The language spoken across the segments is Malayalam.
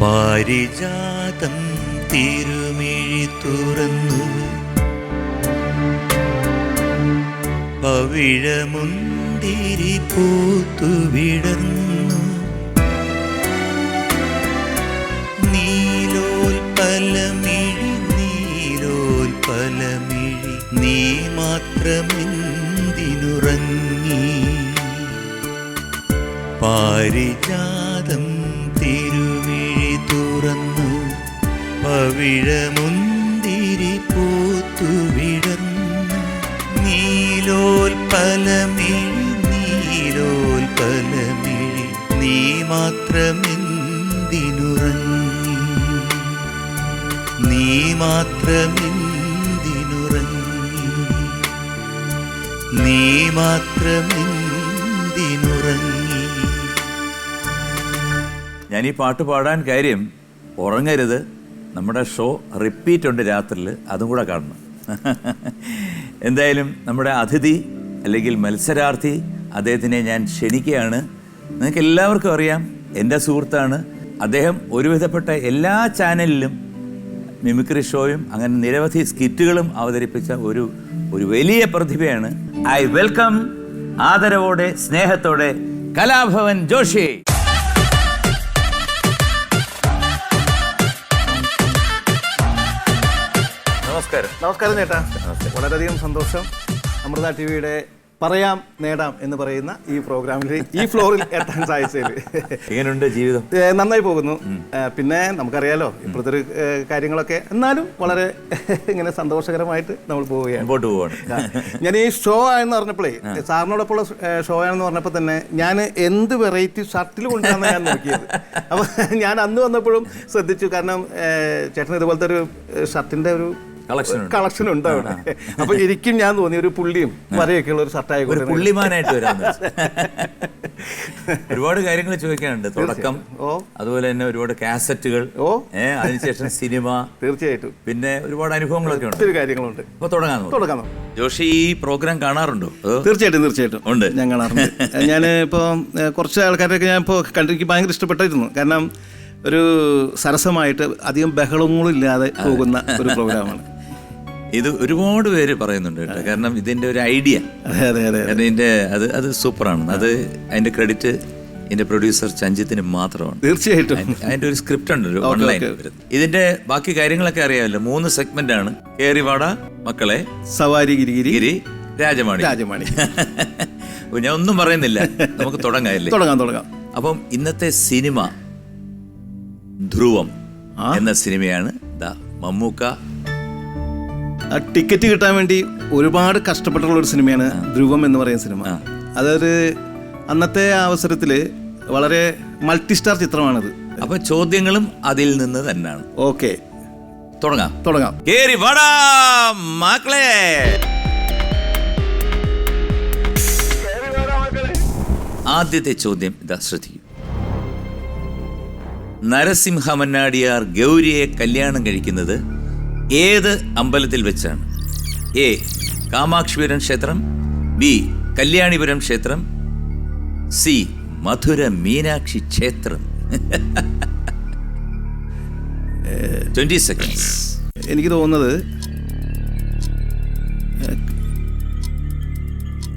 പാരിജാതം തിരുമിഴി തുറന്നു പവിഴമുന്തിരി പൂത്തു വിടർന്നു നീലോൽപലമിഴി നീ മാത്രമെന്തിനുറങ്ങി പാരിജാതം തിരുമിഴി തുറന്നു പവിഴമുന്തിരി പൂത്തു വിടർന്നു നീലോൽപലമിഴി നീ മാത്രമെന്തിനുറങ്ങി നീ മാത്രമെന്തിനുറങ്ങി നീ മാത്രമെന്തിനുറങ്ങി. ഞാൻ ഈ പാട്ട് പാടാൻ കാര്യം, ഉറങ്ങരുത്, നമ്മുടെ ഷോ റിപ്പീറ്റ് ഉണ്ട് രാത്രിയിൽ, അതും കൂടെ കാണണം. എന്തായാലും നമ്മുടെ അതിഥി അല്ലെങ്കിൽ മത്സരാർത്ഥി, അദ്ദേഹത്തിനെ ഞാൻ ക്ഷണിക്കുകയാണ്. നിങ്ങൾക്ക് എല്ലാവർക്കും അറിയാം, എൻ്റെ സുഹൃത്താണ് അദ്ദേഹം. ഒരുവിധപ്പെട്ട എല്ലാ ചാനലിലും മിമിക്രി ഷോയും അങ്ങനെ നിരവധി സ്കിറ്റുകളും അവതരിപ്പിച്ച ഒരു വലിയ പ്രതിഭയാണ്. ഐ വെൽക്കം ആദരവോടെ സ്നേഹത്തോടെ കലാഭവൻ ജോഷി. നമസ്കാരം ചേട്ടാ. വളരെയധികം സന്തോഷം. അമൃത ടിവിയുടെ പറയാം നേടാം എന്ന് പറയുന്ന ഈ പ്രോഗ്രാമിൽ ഈ ഫ്ലോറിൽ എത്താൻ സാധിച്ചതിൽ. എങ്ങനെയുണ്ട് ജീവിതം? നന്നായി പോകുന്നു. പിന്നെ നമുക്കറിയാലോ ഇപ്പോഴത്തെ ഒരു കാര്യങ്ങളൊക്കെ, എന്നാലും വളരെ ഇങ്ങനെ സന്തോഷകരമായിട്ട് നമ്മൾ പോവുകയാണ്, മുമ്പോട്ട് പോവാണ്. ഞാൻ ഈ ഷോ ആയെന്ന് പറഞ്ഞപ്പോഴേ, സാറിനോടൊപ്പമുള്ള ഷോ ആണെന്ന് പറഞ്ഞപ്പോൾ തന്നെ ഞാൻ എന്ത് വെറൈറ്റി ഷർട്ടിൽ കൊണ്ടാണ് ഞാൻ നോക്കിയത്. അപ്പോൾ ഞാൻ അന്ന് വന്നപ്പോഴും ശ്രദ്ധിച്ചു, കാരണം ചേട്ടൻ ഇതുപോലത്തെ ഒരു ഷർട്ടിൻ്റെ ഒരു കളക്ഷൻ ഉണ്ട് അവിടെ. അപ്പൊ എനിക്കും ഞാൻ തോന്നി ഒരു പുള്ളിയും വരയൊക്കെ ഉള്ള ഒരു ഷർട്ടായിക്കോട്ടെ, പുള്ളിമാനായിട്ട് വരാൻ. ഒരുപാട് കാര്യങ്ങൾ ചോദിക്കാനുണ്ട്. തുടക്കം, അതുപോലെ തന്നെ ഒരുപാട് കാസറ്റുകൾ, അതിനുശേഷം സിനിമ, തീർച്ചയായിട്ടും പിന്നെ ഒരുപാട് അനുഭവങ്ങളൊക്കെ ഉണ്ട്, ഒത്തിരി കാര്യങ്ങളുണ്ട്. അപ്പൊ തുടങ്ങാം. ജോഷി, ഈ പ്രോഗ്രാം കാണാറുണ്ടോ? തീർച്ചയായിട്ടും ഉണ്ട്, ഞാൻ കാണാറുണ്ട്. ഞാൻ ഇപ്പോൾ കുറച്ച് ആൾക്കാരൊക്കെ ഞാൻ ഇപ്പോൾ കണ്ടിരിക്കും, ഭയങ്കര ഇഷ്ടപ്പെട്ടിരുന്നു. കാരണം ഒരു സരസമായിട്ട് അധികം ബഹളങ്ങളില്ലാതെ പോകുന്ന ഒരു പ്രോഗ്രാമാണ് ഇത്. ഒരുപാട് പേര് പറയുന്നുണ്ട് കേട്ടോ, കാരണം ഇതിന്റെ ഒരു ഐഡിയ, ഇതിന്റെ അത് സൂപ്പറാണ്. അത് അതിന്റെ ക്രെഡിറ്റ് ഇതിന്റെ പ്രൊഡ്യൂസർ ചഞ്ചിത്തിന് മാത്രമാണ്. തീർച്ചയായിട്ടും അതിന്റെ ഒരു സ്ക്രിപ്റ്റ് ഉണ്ട്, ഒരു ഓൺലൈൻ. ഇതിന്റെ ബാക്കി കാര്യങ്ങളൊക്കെ അറിയാമല്ലോ. 3 സെഗ്മെന്റ് ആണ്. കേറിവാട മക്കളെ, സവാരി ഗിരി, രാജമാണി. ഞാൻ ഒന്നും പറയുന്നില്ല, നമുക്ക് തുടങ്ങാം. അപ്പം ഇന്നത്തെ സിനിമ ധ്രുവം എന്ന സിനിമയാണ്. മമ്മൂക്ക ടിക്കറ്റ് കിട്ടാൻ വേണ്ടി ഒരുപാട് കഷ്ടപ്പെട്ടുള്ള ഒരു സിനിമയാണ് ധ്രുവം എന്ന് പറയുന്ന സിനിമ. അതൊരു അന്നത്തെ അവസരത്തിൽ വളരെ മൾട്ടി സ്റ്റാർ ചിത്രമാണത്. അപ്പൊ ചോദ്യങ്ങളും അതിൽ നിന്ന് തന്നെയാണ്. ഓക്കെ, തുടങ്ങാം. കേറി വാടാ മക്കളെ. ആദ്യത്തെ ചോദ്യം ഇതാ, ശ്രദ്ധിക്കും. നരസിംഹ മന്നാടിയാർ ഗൗരിയെ കല്യാണം കഴിക്കുന്നത് ഏത് അമ്പലത്തിൽ വെച്ചാണ്? എ, കാമാക്ഷിപുരം ക്ഷേത്രം, ബി, കല്യാണിപുരം ക്ഷേത്രം, സി, മധുര മീനാക്ഷി ക്ഷേത്രം. 20 സെക്കൻഡ്സ്. എനിക്ക് തോന്നുന്നത്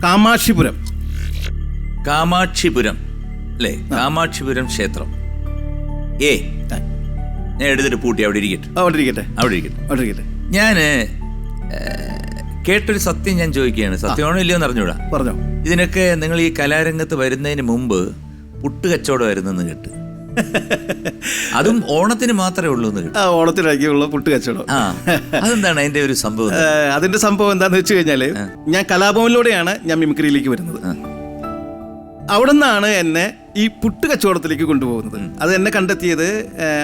കാമാക്ഷിപുരം അല്ലേ? കാമാക്ഷിപുരം ക്ഷേത്രം. ഏ, ഞാൻ എടുത്തിട്ട് പൂട്ടി അവിടെ ഇരിക്കട്ടെ. ഞാന് കേട്ടൊരു സത്യം ഞാൻ ചോദിക്കുകയാണ്, സത്യമാണോ ഇല്ലയോ എന്ന് അറിഞ്ഞൂടാ. പറഞ്ഞോ. ഇതിനൊക്കെ നിങ്ങൾ ഈ കലാരംഗത്ത് വരുന്നതിന് മുമ്പ് പുട്ട് കച്ചവടമായിരുന്നെന്ന് കേട്ട്. അതും ഓണത്തിന് മാത്രമേ ഉള്ളൂ എന്ന് കേട്ടു. ഓണത്തിനാക്കിയുള്ള പുട്ട് കച്ചവടം. അതെന്താണ് അതിന്റെ ഒരു സംഭവം? അതിന്റെ സംഭവം എന്താന്ന് വെച്ച് കഴിഞ്ഞാല്, ഞാൻ കലാഭവനിലൂടെയാണ് ഞാൻ മിമിക്രിയിലേക്ക് വരുന്നത്. അവിടെ നിന്നാണ് എന്നെ ഈ പുട്ട് കച്ചവടത്തിലേക്ക് കൊണ്ടുപോകുന്നത്. അത് എന്നെ കണ്ടെത്തിയത്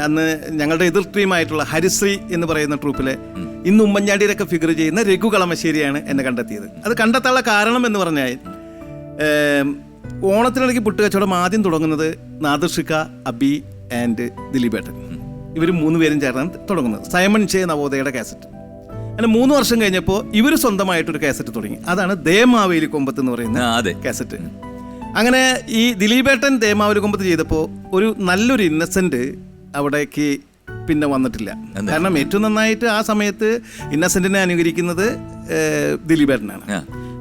അന്ന് ഞങ്ങളുടെ എതിർ ടീമായിട്ടുള്ള ഹരിശ്രീ എന്ന് പറയുന്ന ട്രൂപ്പിലെ ഇന്ന് ഉമ്മൻചാണ്ടിയിലൊക്കെ ഫിഗർ ചെയ്യുന്ന രഘു കളമശ്ശേരിയാണ് എന്നെ കണ്ടെത്തിയത്. അത് കണ്ടെത്താനുള്ള കാരണം എന്ന് പറഞ്ഞാൽ, ഓണത്തിനിടയ്ക്ക് പുട്ട് കച്ചവടം ആദ്യം തുടങ്ങുന്നത് നാദിർഷിക്ക, അബി ആൻഡ് ദിലീപേട്ടൻ, ഇവർ 3 പേരും ചേർന്നാണ് തുടങ്ങുന്നത്. സൈമൺ ചേ നവോദയയുടെ കാസറ്റ്. അങ്ങനെ 3 വർഷം കഴിഞ്ഞപ്പോൾ ഇവർ സ്വന്തമായിട്ടൊരു കാസറ്റ് തുടങ്ങി. അതാണ് ദേമാവേലി കൊമ്പത്ത് എന്ന് പറയുന്ന കാസറ്റ്. അങ്ങനെ ഈ ദിലീപേട്ടൻ ദേമാവലി കൊമ്പത്ത് ചെയ്തപ്പോൾ ഒരു നല്ലൊരു ഇന്നസെന്റ് അവിടേക്ക് പിന്നെ വന്നിട്ടില്ല. കാരണം ഏറ്റവും നന്നായിട്ട് ആ സമയത്ത് ഇന്നസെന്റിനെ അനുകരിക്കുന്നത് ദിലീപേട്ടനാണ്.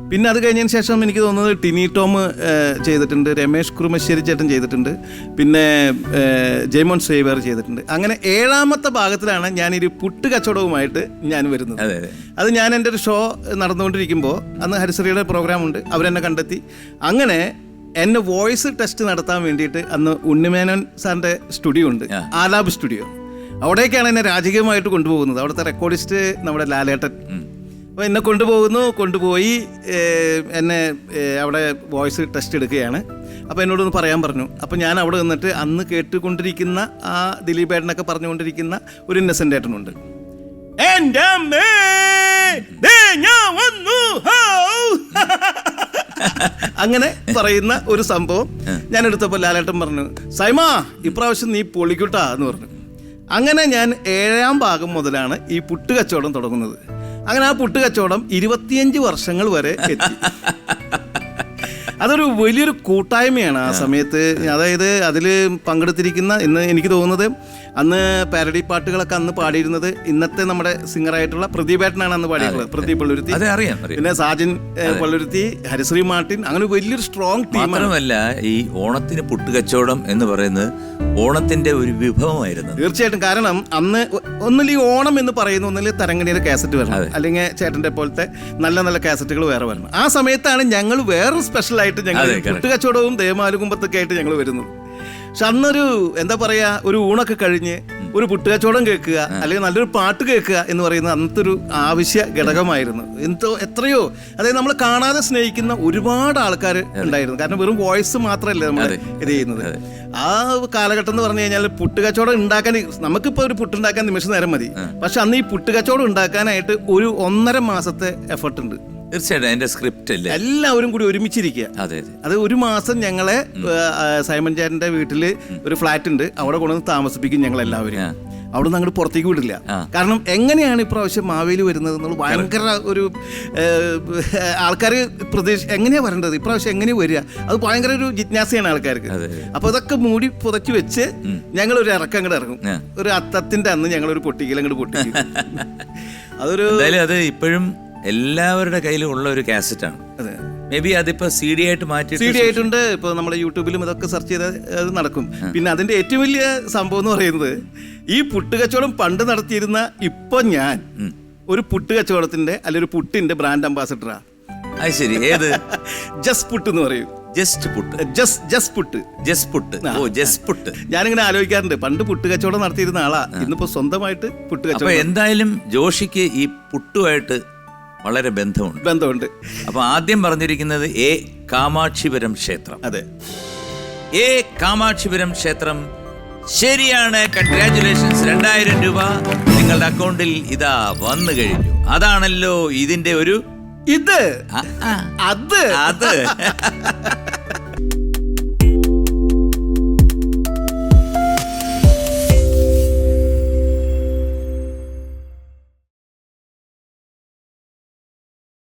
പിന്നെ അത് കഴിഞ്ഞതിന് ശേഷം എനിക്ക് തോന്നുന്നത് ടിനി ടോം ചെയ്തിട്ടുണ്ട്, രമേഷ് കുറുമശ്ശേരി ചേട്ടൻ ചെയ്തിട്ടുണ്ട്, പിന്നെ ജയ്മോൻ സേവർ ചെയ്തിട്ടുണ്ട്. അങ്ങനെ 7ാമത്തെ ഭാഗത്തിലാണ് ഞാനൊരു പുട്ട് കച്ചവടവുമായിട്ട് ഞാൻ വരുന്നത്. അത് ഞാൻ എൻ്റെ ഒരു ഷോ നടന്നുകൊണ്ടിരിക്കുമ്പോൾ അന്ന് ഹരിശ്രീയുടെ പ്രോഗ്രാം ഉണ്ട്, അവരെന്നെ കണ്ടെത്തി. അങ്ങനെ എന്നെ വോയിസ് ടെസ്റ്റ് നടത്താൻ വേണ്ടിയിട്ട് അന്ന് ഉണ്ണിമേനോൻ സാറിൻ്റെ സ്റ്റുഡിയോ ഉണ്ട്, ആലാബ് സ്റ്റുഡിയോ. അവിടേക്കാണ് എന്നെ രാജകീയമായിട്ട് കൊണ്ടുപോകുന്നത്. അവിടുത്തെ റെക്കോർഡിസ്റ്റ് നമ്മുടെ ലാലേട്ടൻ. അപ്പോൾ എന്നെ കൊണ്ടുപോയി എന്നെ അവിടെ വോയിസ് ടെസ്റ്റ് എടുക്കുകയാണ്. അപ്പോൾ എന്നോടൊന്ന് പറയാൻ പറഞ്ഞു. അപ്പോൾ ഞാൻ അവിടെ നിന്നിട്ട് അന്ന് കേട്ടുകൊണ്ടിരിക്കുന്ന ആ ദിലീപേട്ടനൊക്കെ പറഞ്ഞുകൊണ്ടിരിക്കുന്ന ഒരു ഇന്നസെൻ്റ് ഏട്ടനുണ്ട്. എൻ്റെ അമ്മേ ഞാൻ വന്നു, അങ്ങനെ പറയുന്ന ഒരു സംഭവം ഞാൻ എടുത്തപ്പോൾ ലാലേട്ടൻ പറഞ്ഞു, സൈമാ ഇപ്രാവശ്യം നീ പൊളിക്കൂട്ടാ എന്ന് പറഞ്ഞു. അങ്ങനെ ഞാൻ 7ാം ഭാഗം മുതലാണ് ഈ പുട്ട് കച്ചവടം തുടങ്ങുന്നത്. അങ്ങനെ ആ പുട്ട് കച്ചവടം 25 വർഷങ്ങൾ വരെ എത്തി. അതൊരു വലിയൊരു കൂട്ടായ്മയാണ് ആ സമയത്ത്. അതായത് അതിൽ പങ്കെടുത്തിരിക്കുന്ന, ഇന്ന് എനിക്ക് തോന്നുന്നത് അന്ന് പാരഡി പാട്ടുകളൊക്കെ അന്ന് പാടിയിരുന്നത് ഇന്നത്തെ നമ്മുടെ സിംഗറായിട്ടുള്ള പ്രദീപേട്ടനാണ് അന്ന് പാടിയിട്ടുള്ളത്. പ്രദീപ് പള്ളുരുത്തി, പിന്നെ സാജൻ പള്ളുരുത്തി, ഹരിശ്രീ മാർട്ടിൻ, അങ്ങനെ വലിയൊരു സ്ട്രോങ് ടീം. മാത്രമല്ല ഈ ഓണത്തിന് പുട്ടുകച്ചവടം എന്ന് പറയുന്നത് ഓണത്തിന്റെ ഒരു വിഭവമായിരുന്നു. തീർച്ചയായിട്ടും. കാരണം അന്ന് ഒന്നിൽ ഈ ഓണം എന്ന് പറയുന്ന ഒന്നിൽ തരംഗണിയുടെ കാസറ്റ് വരണം, അല്ലെങ്കിൽ ചേട്ടന്റെ പോലത്തെ നല്ല നല്ല കാസറ്റുകൾ വേറെ വരണം. ആ സമയത്താണ് ഞങ്ങൾ വേറൊരു സ്പെഷ്യൽ ആയിട്ട് ഞങ്ങൾ പുട്ടുകച്ചവടവും ദേമാലുകുമ്പത്തൊക്കെ ആയിട്ട് ഞങ്ങൾ വരുന്നത്. പക്ഷെ അന്നൊരു എന്താ പറയാ, ഒരു ഊണൊക്കെ കഴിഞ്ഞ് ഒരു പുട്ടുകച്ചവടം കേൾക്കുക അല്ലെങ്കിൽ നല്ലൊരു പാട്ട് കേൾക്കുക എന്ന് പറയുന്നത് അന്നത്തെ ഒരു ആവശ്യ ഘടകമായിരുന്നു. എത്രയോ, അതായത് നമ്മൾ കാണാതെ സ്നേഹിക്കുന്ന ഒരുപാട് ആൾക്കാർ ഉണ്ടായിരുന്നു. കാരണം വെറും വോയിസ് മാത്രമല്ല നമ്മൾ ഇത് ചെയ്യുന്നത്. ആ കാലഘട്ടം എന്ന് പറഞ്ഞു കഴിഞ്ഞാൽ പുട്ടുകച്ചവടം ഉണ്ടാക്കാൻ, നമുക്കിപ്പോൾ ഒരു പുട്ടുണ്ടാക്കാൻ നിമിഷം നേരം മതി. പക്ഷെ അന്ന് ഈ പുട്ടുകച്ചവടം ഉണ്ടാക്കാനായിട്ട് ഒരു 1.5 മാസത്തെ എഫർട്ട് ഉണ്ട്. തീർച്ചയായിട്ടും അതിന്റെ സ്ക്രിപ്റ്റ് അല്ലേ, എല്ലാവരും കൂടി ഒരുമിച്ചിരിക്കുക. അത് 1 മാസം ഞങ്ങളെ സൈമൺ ചേട്ടന്റെ വീട്ടില് ഒരു ഫ്ലാറ്റ് ഉണ്ട്, അവിടെ കൊണ്ടുവന്ന് താമസിപ്പിക്കും ഞങ്ങൾ എല്ലാവരും. അവിടെ നിന്ന് അങ്ങോട്ട് പുറത്തേക്ക് വിടില്ല. കാരണം എങ്ങനെയാണ് ഇപ്രാവശ്യം മാവേലി വരുന്നത് എന്നുള്ള ഭയങ്കര ഒരു ആൾക്കാർ എങ്ങനെയാ വരേണ്ടത്, ഇപ്രാവശ്യം എങ്ങനെയാ വരിക, അത് ഭയങ്കര ഒരു ജിജ്ഞാസയാണ് ആൾക്കാർക്ക്. അപ്പൊ അതൊക്കെ മൂടി പുതച്ചു വെച്ച് ഞങ്ങൾ ഒരു ഇറക്കം അങ്ങോട്ട് ഇറങ്ങും. ഒരു അത്തത്തിന്റെ അന്ന് ഞങ്ങളൊരു പൊട്ടിക്കൽ അങ്ങോട്ട് പൊട്ടിക്കും. അതൊരു അത് ഇപ്പോഴും എല്ലാവരുടെ കയ്യിലും ഉള്ള ഒരു കാസറ്റാണ്. മേ ബി അതിപ്പോ CD ആയിട്ട് മാറ്റി, CD ആയിട്ടുണ്ട്. ഇപ്പൊ നമ്മുടെ യൂട്യൂബിലും ഇതൊക്കെ സെർച്ച് ചെയ്താൽ അത് നടക്കും. പിന്നെ അതിന്റെ ഏറ്റവും വലിയ സംഭവം എന്ന് പറയുന്നത്, ഈ പുട്ടുകച്ചവടം പണ്ട് നടത്തിയിരുന്ന ഇപ്പൊ ഞാൻ ഒരു പുട്ടുകച്ചവടത്തിന്റെ അല്ലെങ്കിൽ ഒരു പുട്ടിന്റെ ബ്രാൻഡ് അംബാസഡറാ. അത് ശരി, ഏത്? ജസ്റ്റ് പുട്ട് എന്ന് പറയും. Just put, just put, just put. ഓ, ജസ്റ്റ് പുട്ട്. ഞാനിങ്ങനെ ആലോചിക്കാറുണ്ട്, പണ്ട് പുട്ടുകച്ചവടം നടത്തിയിരുന്ന ആളാ, ഇന്നിപ്പോ സ്വന്തമായിട്ട് പുട്ടുകച്ചവടം. എന്തായാലും ജോഷിക്ക് ഈ പുട്ടുമായിട്ട് വളരെ ബന്ധമുണ്ട്. അപ്പൊ ആദ്യം പറഞ്ഞിരിക്കുന്നത് A. കാമാക്ഷിപുരം ക്ഷേത്രം. അതെ, A. കാമാക്ഷിപുരം ക്ഷേത്രം ശരിയാണ്. കൺഗ്രാറ്റുലേഷൻസ്. 2000 രൂപ നിങ്ങളുടെ അക്കൗണ്ടിൽ ഇതാ വന്നു കഴിഞ്ഞു. അതാണല്ലോ ഇതിന്റെ ഒരു അത്